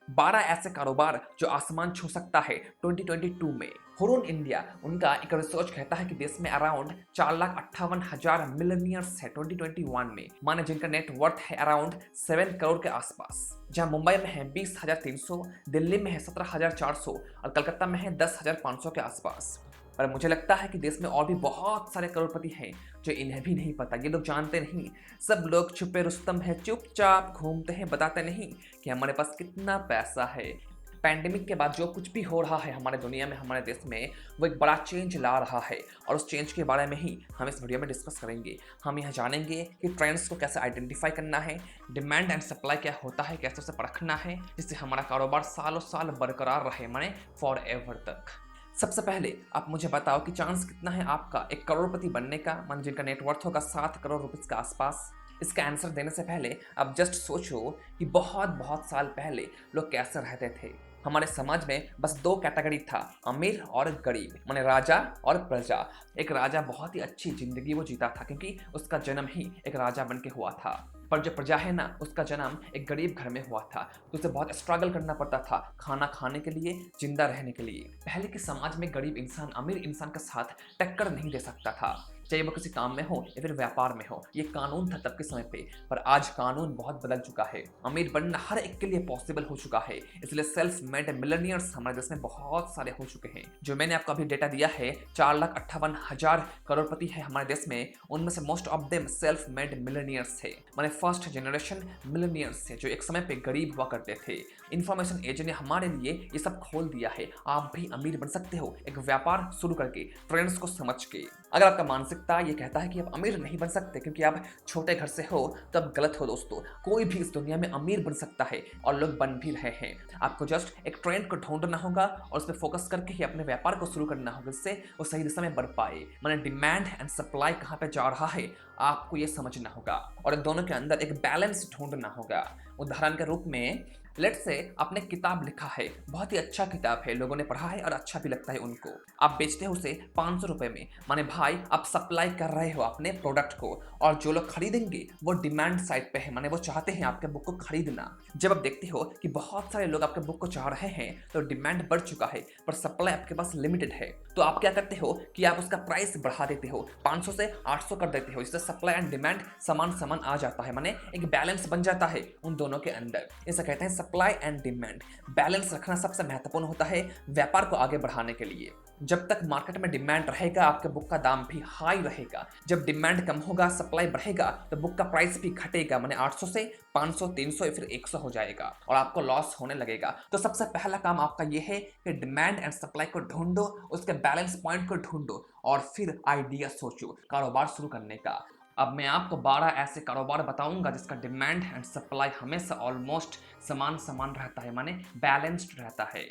12 ऐसे कारोबार जो आसमान छू सकता है 2022 में। हुरून इंडिया, उनका एक रिसर्च कहता है कि देश में अराउंड 4,58,000 मिलियनियर्स है 2021 में, माने जिनका नेट वर्थ है अराउंड 7 करोड़ के आसपास। जहां मुंबई में है 20,300, दिल्ली में है 17,400 और कलकत्ता में है 10,500 के आसपास। पर मुझे लगता है कि देश में और भी बहुत सारे करोड़पति हैं जो इन्हें भी नहीं पता, ये लोग जानते नहीं। सब लोग छुपे रुस्तम हैं, चुपचाप घूमते हैं, बताते नहीं कि हमारे पास कितना पैसा है। पैंडेमिक के बाद जो कुछ भी हो रहा है हमारे दुनिया में, हमारे देश में, वो एक बड़ा चेंज ला रहा है और उस चेंज के बारे में ही हम इस वीडियो में डिस्कस करेंगे। हम यह जानेंगे कि ट्रेंड्स को कैसे आइडेंटिफाई करना है, डिमांड एंड सप्लाई क्या होता है, कैसे उसे परखना है, जिससे हमारा कारोबार सालों साल बरकरार रहे, माने फॉर एवर तक। सबसे पहले आप मुझे बताओ कि चांस कितना है आपका एक करोड़पति बनने का, मान जिनका नेटवर्थ होगा 7 करोड़ रुपीस के आसपास। इसका आंसर देने से पहले आप जस्ट सोचो कि बहुत बहुत साल पहले लोग कैसे रहते थे। हमारे समाज में बस दो कैटेगरी था, अमीर और गरीब, माने राजा और प्रजा। एक राजा बहुत ही अच्छी जिंदगी वो जीता था क्योंकि उसका जन्म ही एक राजा बन के हुआ था। पर जो प्रजा है ना, उसका जन्म एक गरीब घर में हुआ था, तो उसे बहुत स्ट्रगल करना पड़ता था खाना खाने के लिए, जिंदा रहने के लिए। पहले के समाज में गरीब इंसान अमीर इंसान के साथ टक्कर नहीं दे सकता था, चाहे वो किसी काम में हो या फिर व्यापार में हो। ये कानून था तब के समय पे, पर आज कानून बहुत बदल चुका है। अमीर बनना हर एक के लिए पॉसिबल हो चुका है, इसलिए सेल्फ मेड मिलियनियर्स हमारे देश में बहुत सारे हो चुके हैं। जो मैंने आपको अभी डेटा दिया है, 4,58,000 करोड़पति है हमारे देश में, उनमें से most of them self made millionaires थे, माने फर्स्ट जनरेशन मिलियनियर्स थे जो एक समय पे गरीब हुआ करते थे। इंफॉर्मेशन एज ने हमारे लिए ये सब खोल दिया है। आप भी अमीर बन सकते हो एक व्यापार शुरू करके, ट्रेंड्स को समझ के। अगर आपका मानसिकता ये कहता है कि आप अमीर नहीं बन सकते क्योंकि आप छोटे घर से हो, तो आप गलत हो दोस्तों। कोई भी इस दुनिया में अमीर बन सकता है और लोग बन भी रहे हैं। आपको जस्ट एक ट्रेंड को ढूंढना होगा और उस पर फोकस करके ही अपने व्यापार को शुरू करना होगा, जिससे वो सही दिशा में बढ़ पाए। माने डिमांड एंड सप्लाई कहाँ पे जा रहा है, आपको ये समझना होगा और इन दोनों के अंदर एक बैलेंस ढूंढना होगा। उदाहरण के रूप में लेट्स से आपने किताब लिखा है, बहुत ही अच्छा किताब है, लोगों ने पढ़ा है और अच्छा भी लगता है उनको। आप बेचते हो उसे 500 रुपए में, माने भाई आप सप्लाई कर रहे हो अपने प्रोडक्ट को, और जो लोग खरीदेंगे वो डिमांड साइड पे है, माने वो चाहते हैं आपके बुक को खरीदना। जब आप देखते हो कि बहुत सारे लोग आपके बुक को चाह रहे हैं, तो डिमांड बढ़ चुका है पर सप्लाई आपके पास लिमिटेड है, तो आप क्या करते हो कि आप उसका प्राइस बढ़ा देते हो, 500 से 800 कर देते हो, जिससे सप्लाई एंड डिमांड समान समान आ जाता है, माने एक बैलेंस बन जाता है उन दोनों के अंदर। इसे कहते हैं सप्लाई एंड डिमांड। बैलेंस रखना सबसे महत्वपूर्ण होता है व्यापार को आगे बढ़ाने के लिए। जब तक मार्केट में डिमांड रहेगा, आपके बुक का दाम भी हाई रहेगा। जब डिमांड कम होगा, सप्लाई बढ़ेगा, तो बुक का प्राइस भी घटेगा, माने 800 से 500, 300 या फिर 100 हो जाएगा और आपको लॉस होने लगेगा। तो सबसे पहला काम आपका ये है कि डिमांड एंड सप्लाई को ढूंढो, उसके बैलेंस पॉइंट को ढूंढो और फिर आइडिया सोचो कारोबार शुरू करने का। अब मैं आपको 12 ऐसे कारोबार बताऊंगा जिसका डिमांड एंड सप्लाई हमेशा ऑलमोस्ट समान समान रहता है, माने बैलेंस्ड रहता है।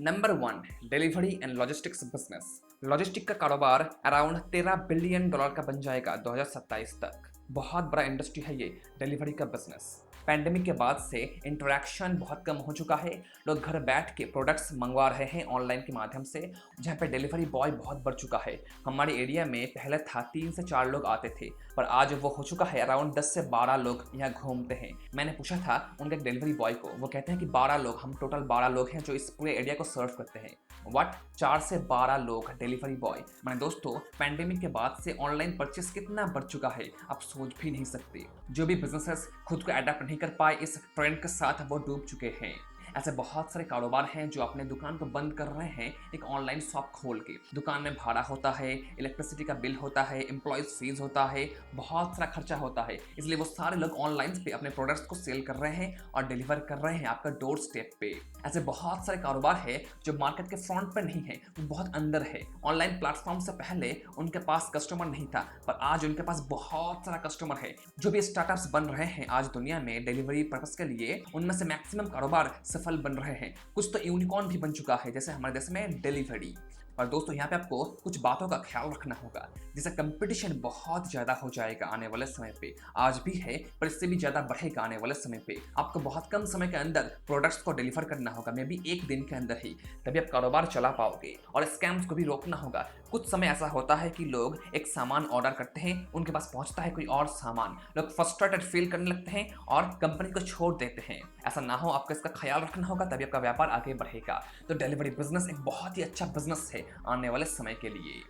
Number 1, delivery and logistics business. Logistic का कारोबार अराउंड $13 बिलियन का बन जाएगा 2027 तक। बहुत बड़ा इंडस्ट्री है ये डिलीवरी का बिजनेस। पैंडेमिक के बाद से इंटरेक्शन बहुत कम हो चुका है, लोग घर बैठ के प्रोडक्ट्स मंगवा रहे हैं ऑनलाइन के माध्यम से, जहाँ पे डिलीवरी बॉय बहुत बढ़ चुका है। हमारे एरिया में पहले था 3 से 4 लोग आते थे, पर आज वो हो चुका है अराउंड 10 से 12 लोग यहाँ घूमते हैं। मैंने पूछा था उनके डिलीवरी बॉय को, वो कहते हैं कि 12 लोग, हम टोटल 12 लोग हैं जो इस पूरे एरिया को सर्व करते हैं। व्हाट, 4 से 12 लोग डिलीवरी बॉय? मैंने दोस्तों पैंडेमिक के बाद से ऑनलाइन परचेस कितना बढ़ चुका है आप सोच भी नहीं सकते। जो भी बिजनेसेस खुद को अडेप्ट नहीं कर पाए इस ट्रेंड के साथ, वो डूब चुके हैं। ऐसे बहुत सारे कारोबार हैं जो अपने दुकान को बंद कर रहे हैं एक ऑनलाइन शॉप खोल के। दुकान में भाड़ा होता है, इलेक्ट्रिसिटी का बिल होता है, एम्प्लॉयज फीस होता है, बहुत सारा खर्चा होता है, इसलिए वो सारे लोग ऑनलाइन पे अपने प्रोडक्ट्स को सेल कर रहे हैं और डिलीवर कर रहे हैं आपका डोर स्टेप पे। ऐसे बहुत सारे कारोबार है जो मार्केट के फ्रंट पर नहीं है, वो बहुत अंदर है। ऑनलाइन प्लेटफॉर्म से पहले उनके पास कस्टमर नहीं था, पर आज उनके पास बहुत सारा कस्टमर है। जो भी स्टार्टअप्स बन रहे हैं आज दुनिया में डिलीवरी पर्पस के लिए, उनमें से मैक्सिमम कारोबार सफल बन रहे हैं। कुछ तो यूनिकॉर्न भी बन चुका है, जैसे हमारे देश में डिलीवरी। और दोस्तों यहाँ पे आपको कुछ बातों का ख्याल रखना होगा, जैसे कंपटीशन बहुत ज़्यादा हो जाएगा आने वाले समय पे, आज भी है पर इससे भी ज़्यादा बढ़ेगा आने वाले समय पे। आपको बहुत कम समय के अंदर प्रोडक्ट्स को डिलीवर करना होगा, मे बी एक दिन के अंदर ही, तभी आप कारोबार चला पाओगे। और स्कैम्स को भी रोकना होगा। कुछ समय ऐसा होता है कि लोग एक सामान ऑर्डर करते हैं, उनके पास पहुंचता है कोई और सामान, लोग फ्रस्ट्रेटेड फील करने लगते हैं और कंपनी को छोड़ देते हैं। ऐसा ना हो, आपको इसका ख्याल रखना होगा, तभी आपका व्यापार आगे बढ़ेगा। तो डिलीवरी बिजनेस एक बहुत ही अच्छा बिजनेस है आने वाले समय के लिए।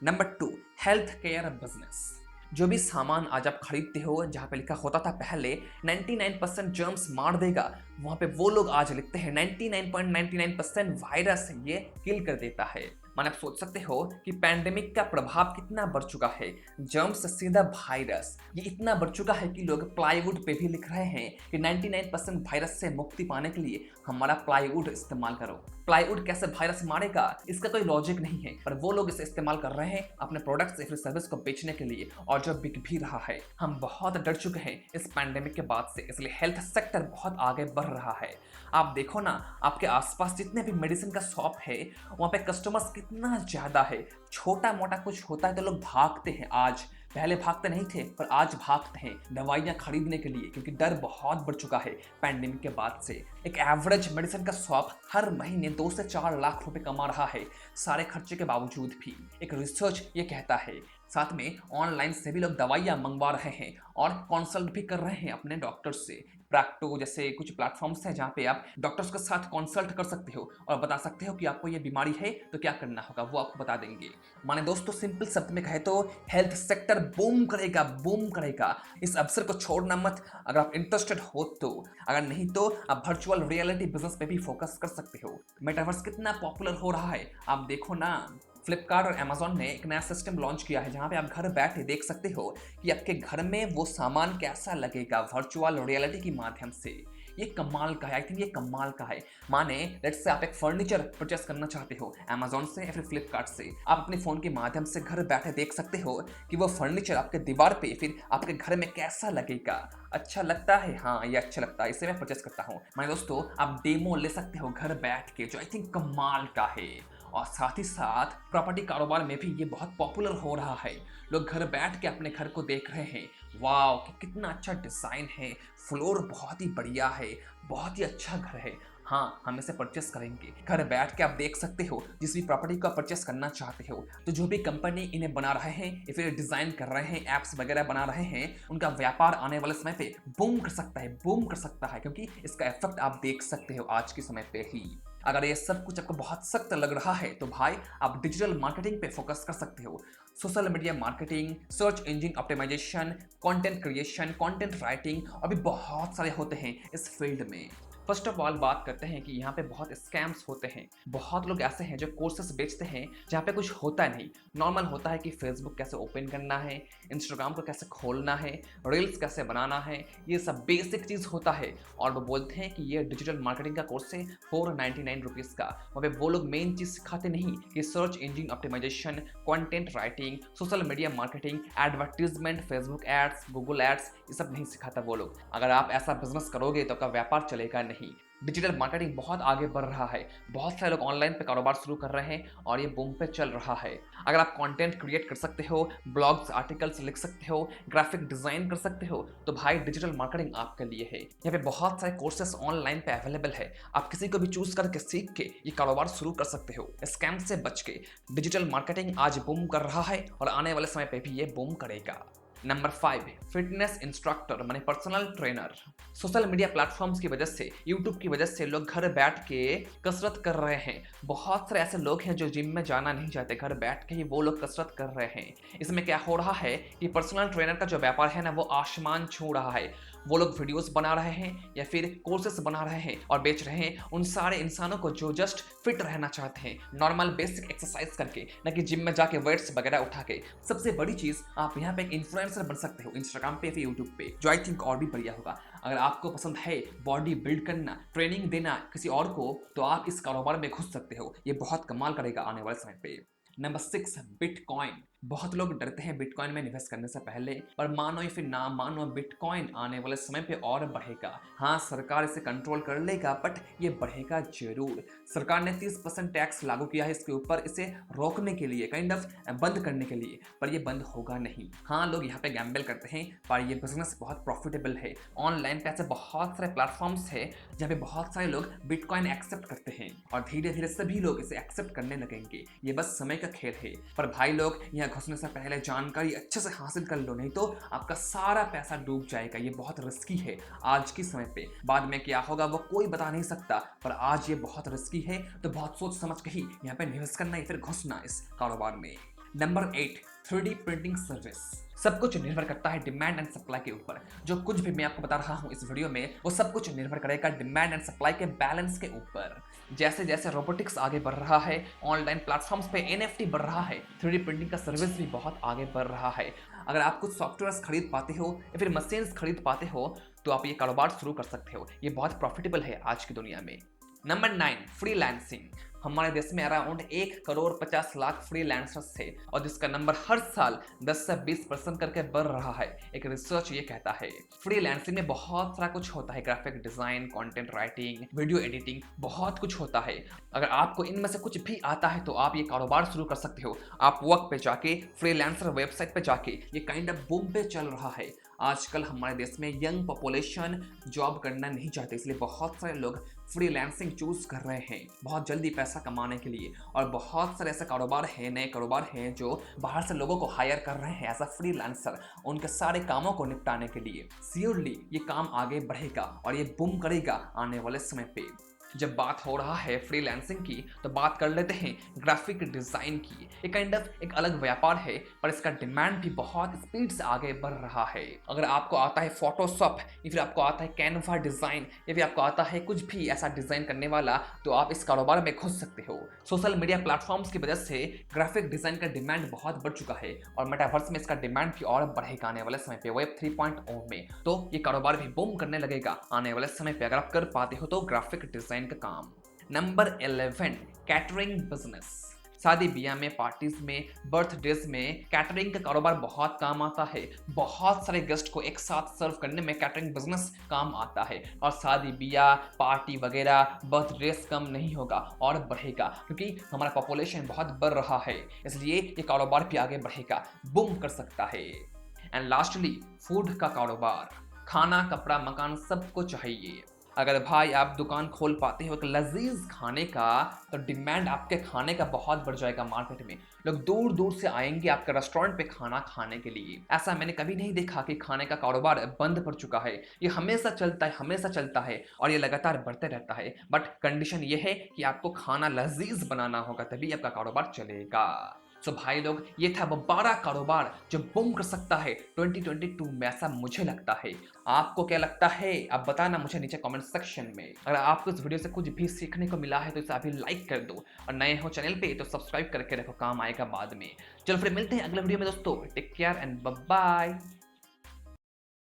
Number 2, health care business. जो भी सामान आज आप खरीदते हो, जहाँ पे लिखा होता था पहले 99% जर्म्स मार देगा, वहाँ पे वो लोग आज लिखते हैं 99.99% वायरस ये किल कर देता है। माने आप सोच सकते हो कि पैंडेमिक का प्रभाव कितना बढ़ चुका है, जर्म्स से सीधा वायरस ये इतना बढ़ चुका है कि लोग प्लाईवुड पे भी लिख रहे हैं कि 99% वायरस से मुक्ति पाने के लिए हमारा प्लाईवुड इस्तेमाल करो। प्लाईवुड कैसे वायरस मारेगा, इसका कोई लॉजिक नहीं है, पर वो लोग इसे इस्तेमाल कर रहे हैं अपने प्रोडक्ट्स या फिर सर्विस को बेचने के लिए, और जो बिक भी रहा है। हम बहुत डर चुके हैं इस पैंडेमिक के बाद से, इसलिए हेल्थ सेक्टर बहुत आगे बढ़ रहा है। आप देखो ना, आपके आसपास जितने भी मेडिसिन का शॉप है, वहाँ पे कस्टमर्स कितना ज़्यादा है। छोटा मोटा कुछ होता है तो लोग भागते हैं आज, पहले भागते नहीं थे पर आज भागते हैं दवाइयाँ खरीदने के लिए, क्योंकि डर बहुत बढ़ चुका है पैंडेमिक के बाद से। एक एवरेज मेडिसिन का शॉप हर महीने 2 से 4 लाख रुपए कमा रहा है, सारे खर्चे के बावजूद भी। एक रिसर्च ये कहता है। साथ में ऑनलाइन से भी लोग दवाइयाँ मंगवा रहे हैं और कंसल्ट भी कर रहे हैं अपने डॉक्टर से। प्रैक्टो जैसे कुछ प्लेटफॉर्म्स हैं जहाँ पे आप डॉक्टर्स के साथ कंसल्ट कर सकते हो और बता सकते हो कि आपको ये बीमारी है तो क्या करना होगा, वो आपको बता देंगे। माने दोस्तों, सिंपल शब्द में कहे तो हेल्थ सेक्टर बूम करेगा, बूम करेगा। इस अवसर को छोड़ना मत, अगर आप इंटरेस्टेड हो तो। अगर नहीं तो आप वर्चुअल रियलिटी बिजनेस पे भी फोकस कर सकते हो। मेटावर्स कितना पॉपुलर हो रहा है, आप देखो ना। फ्लिपकार्ट और अमेजोन ने एक नया सिस्टम लॉन्च किया है जहां पे आप घर बैठे देख सकते हो कि आपके घर में वो सामान कैसा लगेगा वर्चुअल रियलिटी के माध्यम से। ये कमाल का है, आई थिंक ये कमाल का है। माने लेट्स से आप एक फर्नीचर परचेस करना चाहते हो अमेजोन से या फिर फ्लिपकार्ट से, आप अपने फोन के माध्यम से घर बैठे देख सकते हो कि वो फर्नीचर आपके दीवार पे फिर आपके घर में कैसा लगेगा। अच्छा लगता है, हाँ ये अच्छा लगता है, इसे मैं परचेस करता हूँ। माने दोस्तों, आप डेमो ले सकते हो घर बैठ के, जो आई थिंक कमाल का है। और साथ ही साथ प्रॉपर्टी कारोबार में भी ये बहुत पॉपुलर हो रहा है। लोग घर बैठ के अपने घर को देख रहे हैं, वाओ कि कितना अच्छा डिज़ाइन है, फ्लोर बहुत ही बढ़िया है, बहुत ही अच्छा घर है, हाँ हम इसे परचेस करेंगे। घर बैठ के आप देख सकते हो जिस भी प्रॉपर्टी को परचेस करना चाहते हो, तो जो भी कंपनी इन्हें बना रहे हैं या फिर डिज़ाइन कर रहे हैं, ऐप्स वगैरह बना रहे हैं, उनका व्यापार आने वाले समय पे बूम कर सकता है, बूम कर सकता है, क्योंकि इसका इफेक्ट आप देख सकते हो आज के समय पे ही। अगर ये सब कुछ आपको बहुत सख्त लग रहा है तो भाई आप डिजिटल मार्केटिंग पे फोकस कर सकते हो। Social media marketing, search engine optimisation, content creation, content writing, अभी बहुत सारे होते हैं इस फील्ड में। फर्स्ट ऑफ ऑल बात करते हैं कि यहाँ पे बहुत स्कैम्स होते हैं। बहुत लोग ऐसे हैं जो कोर्सेस बेचते हैं जहाँ पे कुछ होता नहीं। नॉर्मल होता है कि फेसबुक कैसे ओपन करना है, इंस्टाग्राम को कैसे खोलना है, रील्स कैसे बनाना है, ये सब बेसिक चीज़ होता है। और वो बोलते हैं कि ये डिजिटल मार्केटिंग का कोर्स है 499 रुपीज़ का। वहाँ पे वो लोग मेन चीज़ सिखाते नहीं कि search engine optimisation, content writing, social media marketing, advertisement, Facebook ads, Google ads, ये सब नहीं सिखाता वो लोग। अगर आप ऐसा बिजनेस करोगे तो आपका व्यापार चलेगा नहीं। डिजिटल मार्केटिंग बहुत आगे बढ़ रहा है, बहुत सारे लोग ऑनलाइन पे कारोबार शुरू कर रहे हैं और ये बूम पे चल रहा है। अगर आप कंटेंट क्रिएट कर सकते हो, ब्लॉग्स आर्टिकल्स लिख सकते हो, ग्राफिक डिजाइन कर सकते हो, तो भाई डिजिटल मार्केटिंग आपके लिए है। यहाँ पे बहुत सारे कोर्सेस ऑनलाइन पे अवेलेबल है, आप किसी को भी चूज करके सीख के ये कारोबार शुरू कर सकते हो स्कैम से बच के। डिजिटल मार्केटिंग आज बूम कर रहा है और आने वाले समय पे भी ये बूम करेगा। नंबर 5, फिटनेस इंस्ट्रक्टर माने personal trainer. Social media platforms की वजह से, यूट्यूब की वजह से लोग घर बैठ के कसरत कर रहे हैं। बहुत सारे ऐसे लोग हैं जो जिम में जाना नहीं चाहते, घर बैठ के ही वो लोग कसरत कर रहे हैं। इसमें क्या हो रहा है कि पर्सनल ट्रेनर का जो व्यापार है ना, वो आसमान छू रहा है। वो लोग वीडियोस बना रहे हैं या फिर कोर्सेस बना रहे हैं और बेच रहे हैं उन सारे इंसानों को जो जस्ट फिट रहना चाहते हैं, नॉर्मल बेसिक एक्सरसाइज करके, न कि जिम में जाके वेट्स वगैरह उठा के। सबसे बड़ी चीज, आप यहाँ पे एक इन्फ्लुएंसर बन सकते हो इंस्टाग्राम पे या फिर यूट्यूब पे, जो आई थिंक और भी बढ़िया होगा। अगर आपको पसंद है बॉडी बिल्ड करना, ट्रेनिंग देना किसी और को, तो आप इस कारोबार में घुस सकते हो। ये बहुत कमाल करेगा आने वाले समय पे। Number 6, bitcoin. बहुत लोग डरते हैं बिटकॉइन में इन्वेस्ट करने से पहले, पर मानो या फिर ना मानो बिटकॉइन आने वाले समय पे और बढ़ेगा। हाँ, सरकार इसे कंट्रोल कर लेगा, बट ये बढ़ेगा जरूर। सरकार ने 30% टैक्स लागू किया है इसके ऊपर, इसे रोकने के लिए, काइंड ऑफ बंद करने के लिए, पर ये बंद होगा नहीं। हाँ, लोग यहाँ पे गैम्बल करते हैं, पर ये बिजनेस बहुत प्रॉफिटेबल है। ऑनलाइन पे ऐसे बहुत सारे प्लेटफॉर्म्स है जहाँ पे बहुत सारे लोग बिटकॉइन एक्सेप्ट करते हैं और धीरे धीरे सभी लोग इसे एक्सेप्ट करने लगेंगे। ये बस समय का खेल है। पर भाई लोग, यहाँ घुसने से पहले जानकारी अच्छे से हासिल कर लो, नहीं तो आपका सारा पैसा डूब जाएगा। ये बहुत रिस्की है आज के समय पे। बाद में क्या होगा वो कोई बता नहीं सकता, पर आज ये बहुत रिस्की है, तो बहुत सोच समझ के ही यहाँ पे निवेश करना या फिर घुसना इस कारोबार में। Number 8, 3D printing service. सब कुछ निर्भर करता है डिमांड एंड सप्लाई के ऊपर। जो कुछ भी मैं आपको बता रहा हूँ इस वीडियो में, वो सब कुछ निर्भर करेगा डिमांड एंड सप्लाई के बैलेंस के ऊपर। जैसे जैसे रोबोटिक्स आगे बढ़ रहा है, ऑनलाइन प्लेटफॉर्म्स पे NFT बढ़ रहा है, 3D प्रिंटिंग का सर्विस भी बहुत आगे बढ़ रहा है। अगर आप कुछ सॉफ्टवेयर खरीद पाते हो या फिर मशीन्स खरीद पाते हो, तो आप ये कारोबार शुरू कर सकते हो। ये बहुत प्रॉफिटेबल है आज की दुनिया में। Number 9, freelancing. हमारे देश में अराउंड 1,50,00,000 फ्रीलांसर्स थे और जिसका नंबर हर साल 10 से 20% करके बढ़ रहा है। एक रिसर्च ये कहता है। फ्रीलांसिंग में बहुत सारा कुछ होता है, graphic design, content writing, video editing, बहुत कुछ होता है। अगर आपको इनमें से कुछ भी आता है तो आप ये कारोबार शुरू कर सकते हो। आप वर्क पे जाके, फ्रीलांसर वेबसाइट पे जाके, ये काइंड ऑफ बूम पे चल रहा है। आजकल हमारे देश में यंग पॉपुलेशन जॉब करना नहीं चाहते, इसलिए बहुत सारे लोग फ्रीलांसिंग चूज कर रहे हैं बहुत जल्दी पैसा कमाने के लिए। और बहुत सारे ऐसे कारोबार हैं, नए कारोबार हैं, जो बाहर से लोगों को हायर कर रहे हैं एज अ फ्रीलांसर, उनके सारे कामों को निपटाने के लिए। श्योरली ये काम आगे बढ़ेगा और ये बूम करेगा आने वाले समय पे। जब बात हो रहा है फ्रीलांसिंग की, तो बात कर लेते हैं ग्राफिक डिजाइन की। ये काइंड ऑफ एक अलग व्यापार है, पर इसका डिमांड भी बहुत स्पीड से आगे बढ़ रहा है। अगर आपको आता है फोटोशॉप, या फिर आपको आता है कैनवा डिजाइन, या फिर आपको आता है कुछ भी ऐसा डिजाइन करने वाला, तो आप इस कारोबार में घुस सकते हो। सोशल मीडिया प्लेटफॉर्म्स की वजह से ग्राफिक डिजाइन का डिमांड बहुत बढ़ चुका है और मेटावर्स में इसका डिमांड भी और बढ़ेगा आने वाले समय पे, वेब 3.0 में। तो ये कारोबार भी बूम करने लगेगा आने वाले समय पे, अगर आप कर पाते हो तो ग्राफिक डिजाइन का काम। Number 11, catering business. शादी ब्याह में, पार्टीज में, बर्थडेज में कैटरिंग का कारोबार बहुत काम आता है। बहुत सारे गेस्ट को एक साथ सर्व करने में कैटरिंग बिजनेस काम आता है। और शादी ब्याह, पार्टी वगैरह, बर्थडेज कम नहीं होगा और बढ़ेगा, क्योंकि हमारा पॉपुलेशन बहुत बढ़ रहा है, इसलिए ये कारोबार भी आगे बढ़ेगा, बूम कर सकता है। एंड लास्टली, फूड का कारोबार। खाना, कपड़ा, मकान सबको चाहिए। अगर भाई आप दुकान खोल पाते हो एक लजीज खाने का, तो डिमांड आपके खाने का बहुत बढ़ जाएगा मार्केट में। लोग दूर दूर से आएंगे आपके रेस्टोरेंट पे खाना खाने के लिए। ऐसा मैंने कभी नहीं देखा कि खाने का कारोबार बंद पड़ चुका है। ये हमेशा चलता है, हमेशा चलता है और ये लगातार बढ़ते रहता है। बट कंडीशन ये है कि आपको खाना लजीज बनाना होगा, तभी आपका कारोबार चलेगा। सो भाई लोग, ये था वो 12 कारोबार जो बूम कर सकता है 2022 में, ऐसा मुझे लगता है। आपको क्या लगता है आप बताना मुझे नीचे कमेंट सेक्शन में। अगर आपको इस वीडियो से कुछ भी सीखने को मिला है तो इसे अभी लाइक कर दो, और नए हो चैनल पे तो सब्सक्राइब करके रखो, काम आएगा बाद में। चलो फिर मिलते हैं अगले वीडियो में दोस्तों। Take care and bye bye.